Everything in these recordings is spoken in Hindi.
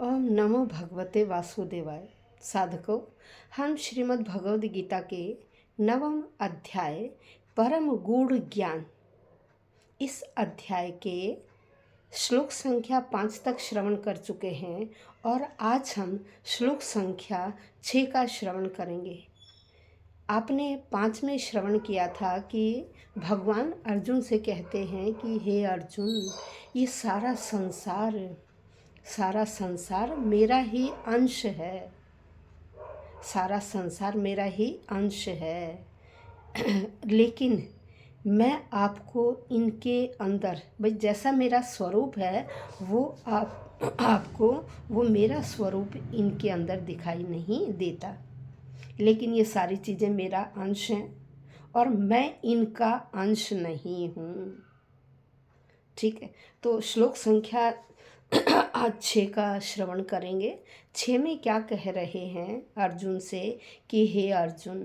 ओम नमो भगवते वासुदेवाय। साधकों, हम श्रीमद् भगवद गीता के नवम अध्याय परम गूढ़ ज्ञान इस अध्याय के श्लोक संख्या 5 तक श्रवण कर चुके हैं और आज हम श्लोक संख्या 6 का श्रवण करेंगे। आपने 5 में श्रवण किया था कि भगवान अर्जुन से कहते हैं कि हे अर्जुन, ये सारा संसार मेरा ही अंश है। सारा संसार मेरा ही अंश है लेकिन मैं आपको इनके अंदर भाई जैसा मेरा स्वरूप है वो आपको वो मेरा स्वरूप इनके अंदर दिखाई नहीं देता, लेकिन ये सारी चीज़ें मेरा अंश हैं और मैं इनका अंश नहीं हूँ। ठीक है, तो श्लोक संख्या आज 6 का श्रवण करेंगे। 6 में क्या कह रहे हैं अर्जुन से कि हे अर्जुन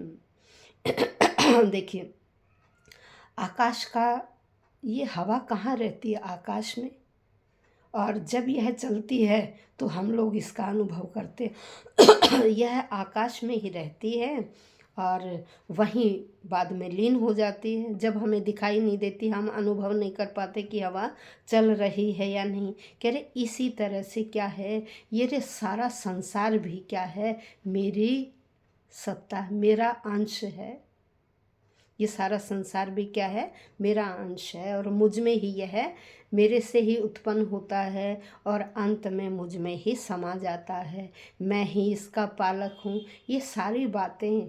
देखिए, आकाश का ये हवा कहाँ रहती है? आकाश में। और जब यह चलती है तो हम लोग इसका अनुभव करते यह आकाश में ही रहती है और वहीं बाद में लीन हो जाती है। जब हमें दिखाई नहीं देती, हम अनुभव नहीं कर पाते कि हवा चल रही है या नहीं। कह रहे इसी तरह से क्या है, ये रे सारा संसार भी क्या है, मेरी सत्ता, मेरा अंश है। ये सारा संसार भी क्या है, मेरा अंश है और मुझ में ही यह मेरे से ही उत्पन्न होता है और अंत में मुझ में ही समा जाता है। मैं ही इसका पालक हूँ। ये सारी बातें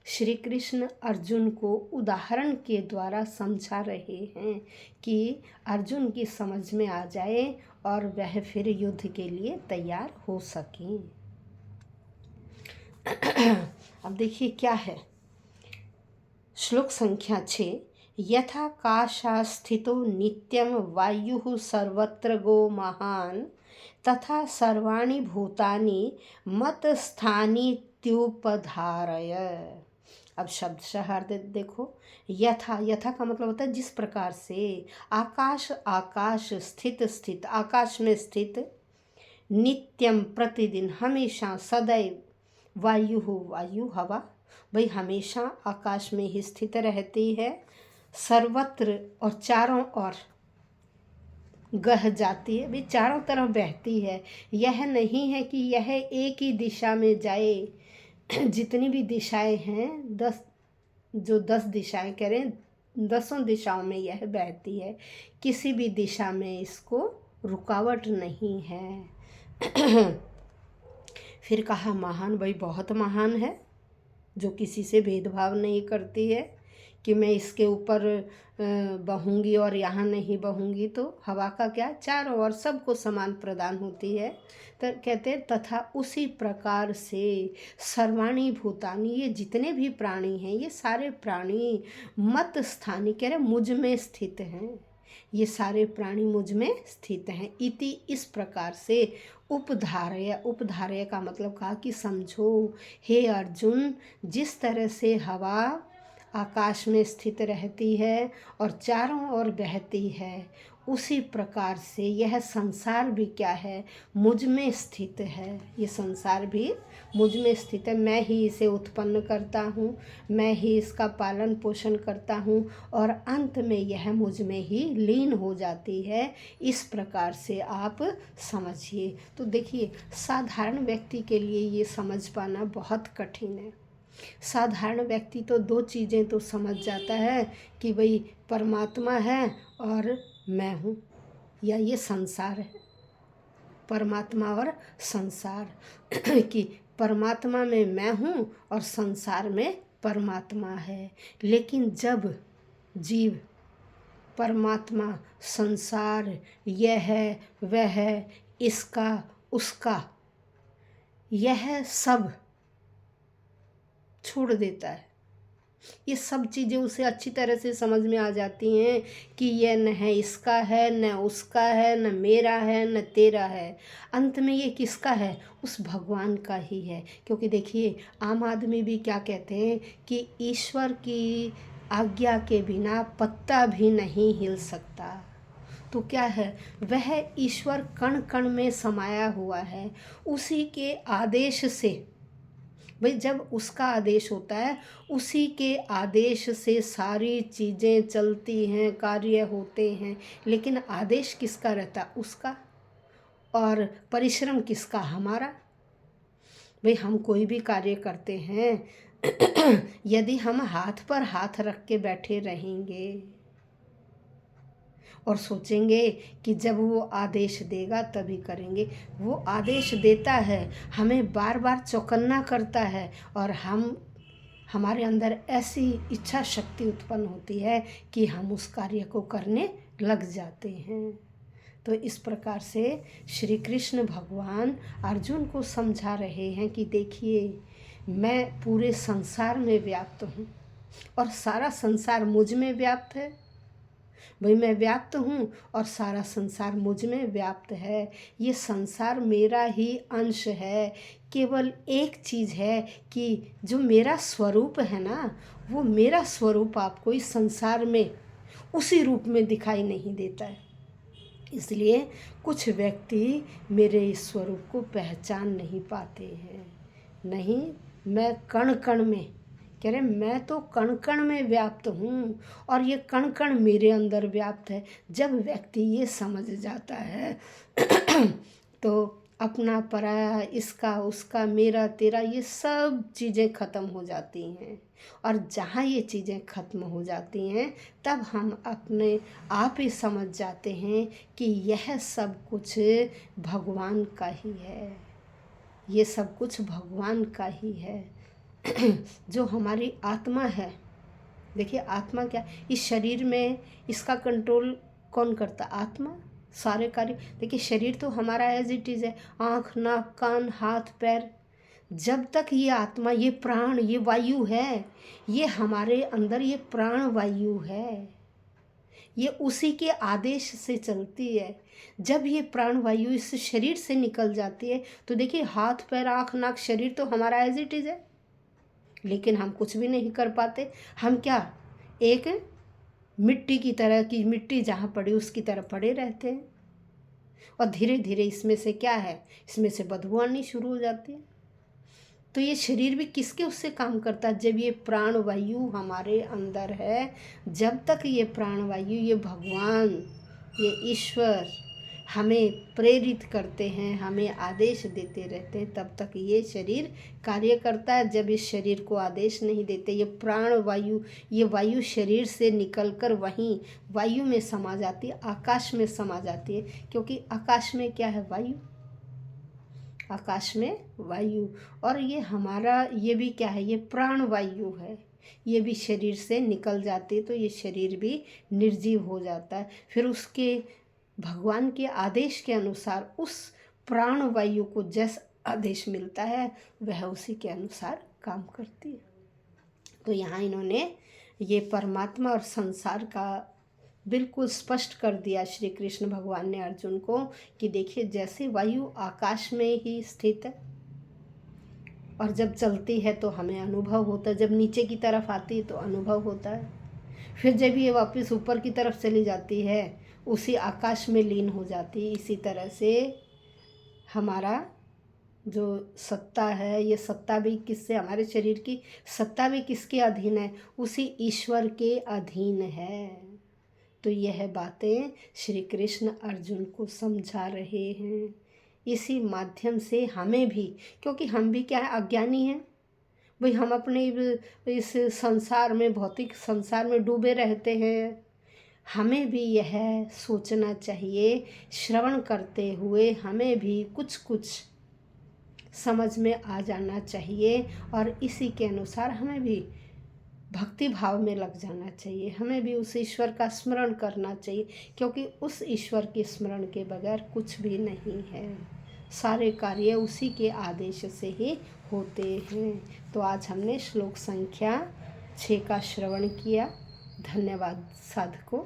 श्री कृष्ण अर्जुन को उदाहरण के द्वारा समझा रहे हैं कि अर्जुन की समझ में आ जाए और वह फिर युद्ध के लिए तैयार हो सकें। अब देखिए क्या है श्लोक संख्या 6। यथाकाशा स्थितो नित्यं वायुः सर्वत्र गो महान् तथा सर्वाणि भूतानि मत्स्थानीत्युपधारय। अब शब्दशः अर्थ देखो, यथा का मतलब होता है जिस प्रकार से। आकाश स्थित, आकाश में स्थित, नित्यम प्रतिदिन, हमेशा, सदैव, वायु हवा भाई हमेशा आकाश में ही स्थित रहती है। सर्वत्र और चारों ओर गह जाती है, भी चारों तरफ बहती है। यह नहीं है कि यह एक ही दिशा में जाए। जितनी भी दिशाएं हैं 10 दिशाएं कह रहे हैं, 10 दिशाओं में यह बहती है। किसी भी दिशा में इसको रुकावट नहीं है। फिर कहा महान, भाई बहुत महान है, जो किसी से भेदभाव नहीं करती है कि मैं इसके ऊपर बहूँगी और यहाँ नहीं बहूँगी। तो हवा का क्या, चारों ओर सबको समान प्रदान होती है। तो कहते हैं तथा उसी प्रकार से सर्वाणी भूतानि, ये जितने भी प्राणी हैं, ये सारे प्राणी मत स्थानी कह रहे मुझ में स्थित हैं। ये सारे प्राणी मुझ में स्थित हैं। इति, इस प्रकार से। उपधारय का मतलब कहा कि समझो हे अर्जुन, जिस तरह से हवा आकाश में स्थित रहती है और चारों ओर बहती है, उसी प्रकार से यह संसार भी क्या है, मुझ में स्थित है। ये संसार भी मुझ में स्थित है। मैं ही इसे उत्पन्न करता हूँ, मैं ही इसका पालन पोषण करता हूँ और अंत में यह मुझ में ही लीन हो जाती है। इस प्रकार से आप समझिए। तो देखिए, साधारण व्यक्ति के लिए ये समझ पाना बहुत कठिन है। साधारण व्यक्ति तो 2 चीज़ें तो समझ जाता है कि भाई परमात्मा है और मैं हूँ, या ये संसार है। परमात्मा और संसार कि परमात्मा में मैं हूँ और संसार में परमात्मा है। लेकिन जब जीव परमात्मा, संसार, यह है, वह है, इसका, उसका, यह सब छोड़ देता है, ये सब चीज़ें उसे अच्छी तरह से समझ में आ जाती हैं कि यह न है इसका है, न उसका है, न मेरा है, न तेरा है। अंत में ये किसका है? उस भगवान का ही है। क्योंकि देखिए, आम आदमी भी क्या कहते हैं कि ईश्वर की आज्ञा के बिना पत्ता भी नहीं हिल सकता। तो क्या है, वह ईश्वर कण कण में समाया हुआ है। उसी के आदेश से, भाई जब उसका आदेश होता है, उसी के आदेश से सारी चीज़ें चलती हैं, कार्य होते हैं। लेकिन आदेश किसका रहता? उसका। और परिश्रम किसका? हमारा। भाई हम कोई भी कार्य करते हैं यदि हम हाथ पर हाथ रख के बैठे रहेंगे और सोचेंगे कि जब वो आदेश देगा तभी करेंगे, वो आदेश देता है, हमें बार बार चौकन्ना करता है, और हमारे अंदर ऐसी इच्छा शक्ति उत्पन्न होती है कि हम उस कार्य को करने लग जाते हैं। तो इस प्रकार से श्री कृष्ण भगवान अर्जुन को समझा रहे हैं कि देखिए, मैं पूरे संसार में व्याप्त हूँ और सारा संसार मुझ में व्याप्त है। भाई मैं व्याप्त हूँ और सारा संसार मुझ में व्याप्त है। ये संसार मेरा ही अंश है। केवल एक चीज़ है कि जो मेरा स्वरूप है ना, वो मेरा स्वरूप आपको इस संसार में उसी रूप में दिखाई नहीं देता है। इसलिए कुछ व्यक्ति मेरे इस स्वरूप को पहचान नहीं पाते हैं। नहीं, मैं कण कण में, कह रहे मैं तो कण कण में व्याप्त हूँ और ये कण कण मेरे अंदर व्याप्त है। जब व्यक्ति ये समझ जाता है तो अपना पराया, इसका उसका, मेरा तेरा, ये सब चीज़ें ख़त्म हो जाती हैं। और जहाँ ये चीज़ें ख़त्म हो जाती हैं तब हम अपने आप ही समझ जाते हैं कि यह सब कुछ भगवान का ही है। ये सब कुछ भगवान का ही है। जो हमारी आत्मा है, देखिए आत्मा क्या, इस शरीर में इसका कंट्रोल कौन करता? आत्मा। सारे कार्य, देखिए शरीर तो हमारा एज इट इज़ है, आँख, नाक, कान, हाथ, पैर। जब तक ये आत्मा, ये प्राण, ये वायु है, ये हमारे अंदर, ये प्राण वायु है, ये उसी के आदेश से चलती है। जब ये प्राण वायु इस शरीर से निकल जाती है तो देखिए हाथ, पैर, आँख, नाक, शरीर तो हमारा एज इट इज़ है, लेकिन हम कुछ भी नहीं कर पाते। हम क्या, एक मिट्टी की तरह की, मिट्टी जहाँ पड़ी उसकी तरह पड़े रहते हैं। और धीरे धीरे इसमें से क्या है, इसमें से बदबू आनी शुरू हो जाती है। तो ये शरीर भी किसके उससे काम करता है? जब ये प्राण वायु हमारे अंदर है, जब तक ये प्राण वायु, ये भगवान, ये ईश्वर हमें प्रेरित करते हैं, हमें आदेश देते रहते हैं, तब तक ये शरीर कार्य करता है। जब इस शरीर को आदेश नहीं देते, ये प्राण वायु, ये वायु शरीर से निकलकर वहीं वायु में समा जाती है, आकाश में समा जाती है। क्योंकि आकाश में क्या है? वायु। आकाश में वायु। और ये हमारा, ये भी क्या है? ये प्राण वायु है। ये भी शरीर से निकल जाती है तो ये शरीर भी निर्जीव हो जाता है। फिर उसके भगवान के आदेश के अनुसार उस प्राण वायु को जैसा आदेश मिलता है वह उसी के अनुसार काम करती है। तो यहाँ इन्होंने ये परमात्मा और संसार का बिल्कुल स्पष्ट कर दिया श्री कृष्ण भगवान ने अर्जुन को कि देखिए, जैसे वायु आकाश में ही स्थित है और जब चलती है तो हमें अनुभव होता है, जब नीचे की तरफ आती है तो अनुभव होता है, फिर जब ये वापस ऊपर की तरफ चली जाती है उसी आकाश में लीन हो जाती है। इसी तरह से हमारा जो सत्ता है, ये सत्ता भी किससे, हमारे शरीर की सत्ता भी किसके अधीन है? उसी ईश्वर के अधीन है। तो यह बातें श्री कृष्ण अर्जुन को समझा रहे हैं। इसी माध्यम से हमें भी, क्योंकि हम भी क्या है, अज्ञानी हैं भाई, हम अपने इस संसार में, भौतिक संसार में डूबे रहते हैं। हमें भी यह सोचना चाहिए, श्रवण करते हुए हमें भी कुछ कुछ समझ में आ जाना चाहिए और इसी के अनुसार हमें भी भक्ति भाव में लग जाना चाहिए। हमें भी उस ईश्वर का स्मरण करना चाहिए, क्योंकि उस ईश्वर के स्मरण के बगैर कुछ भी नहीं है। सारे कार्य उसी के आदेश से ही होते हैं। तो आज हमने श्लोक संख्या 6 का श्रवण किया। धन्यवाद साधकों।